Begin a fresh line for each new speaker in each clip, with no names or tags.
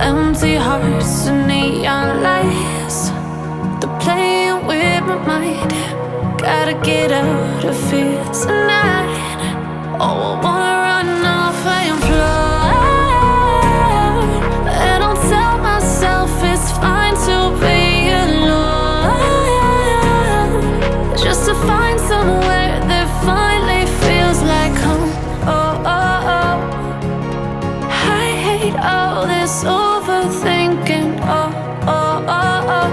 Empty hearts and neon lights, they're playing with my mind. Gotta get out of here tonight. Oh, I wanna run off and fly. And I'll tell myself it's fine to be alone, just to find somewhere that finally feels like home. Oh, oh, oh. I hate all this overthinking. Oh, oh, oh, oh.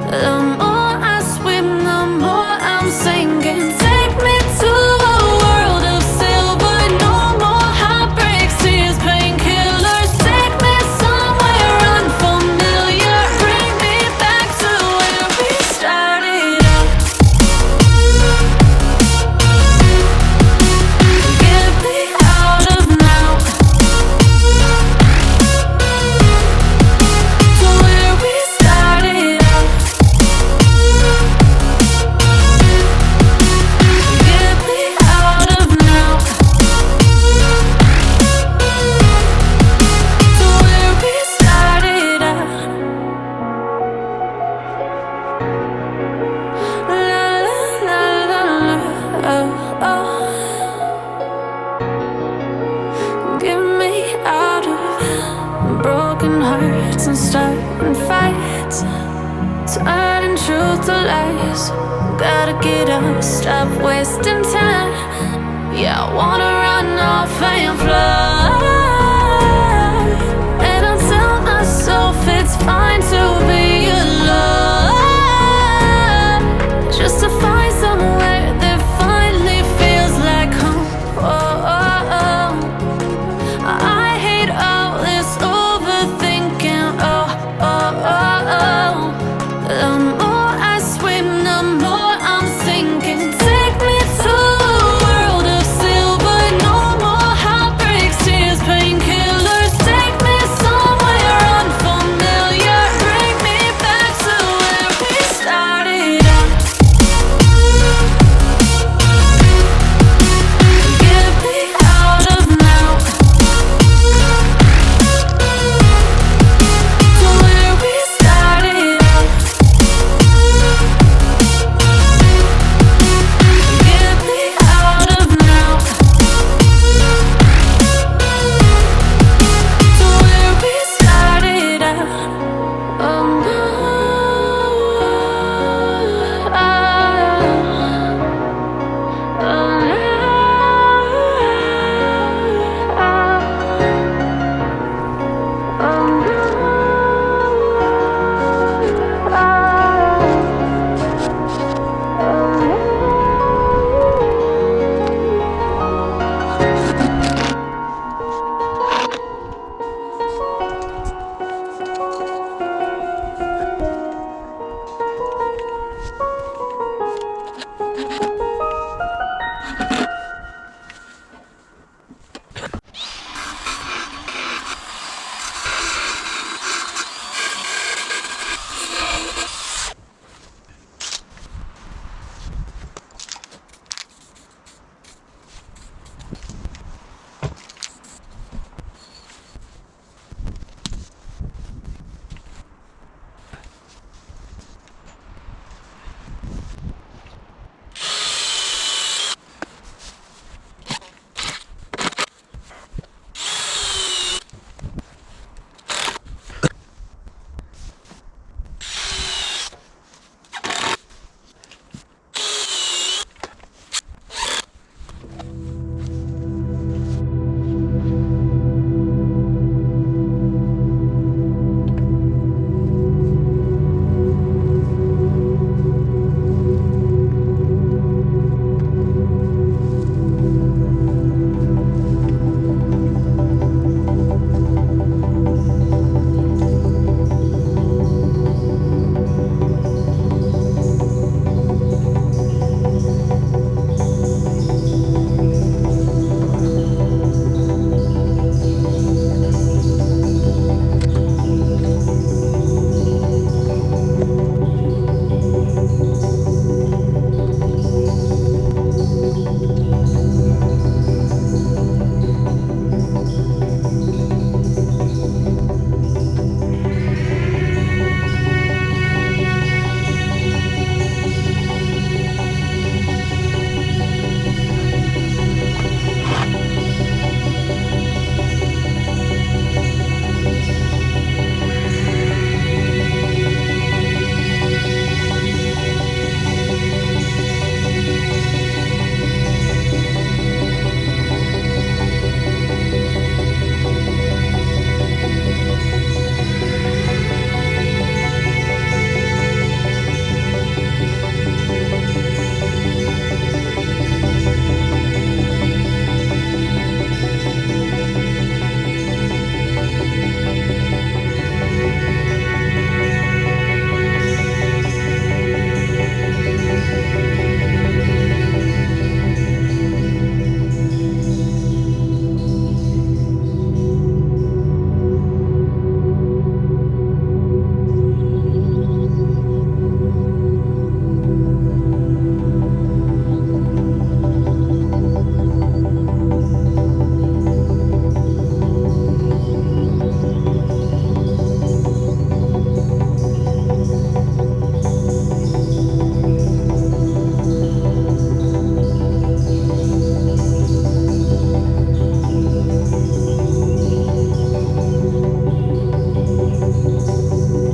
The more I swim, the more I'm sinking. Take me to a world of silver. No more heartbreaks, tears, painkillers. Take me somewhere unfamiliar. Bring me back to where we started out. Get me out of now, to where we started out. Get me out of now, to where we started out. La la la la la, oh, oh. Get me out of broken hearts and starting fights, turning truth to lies. Gotta get up, stop wasting time. Yeah, I wanna run off and fly.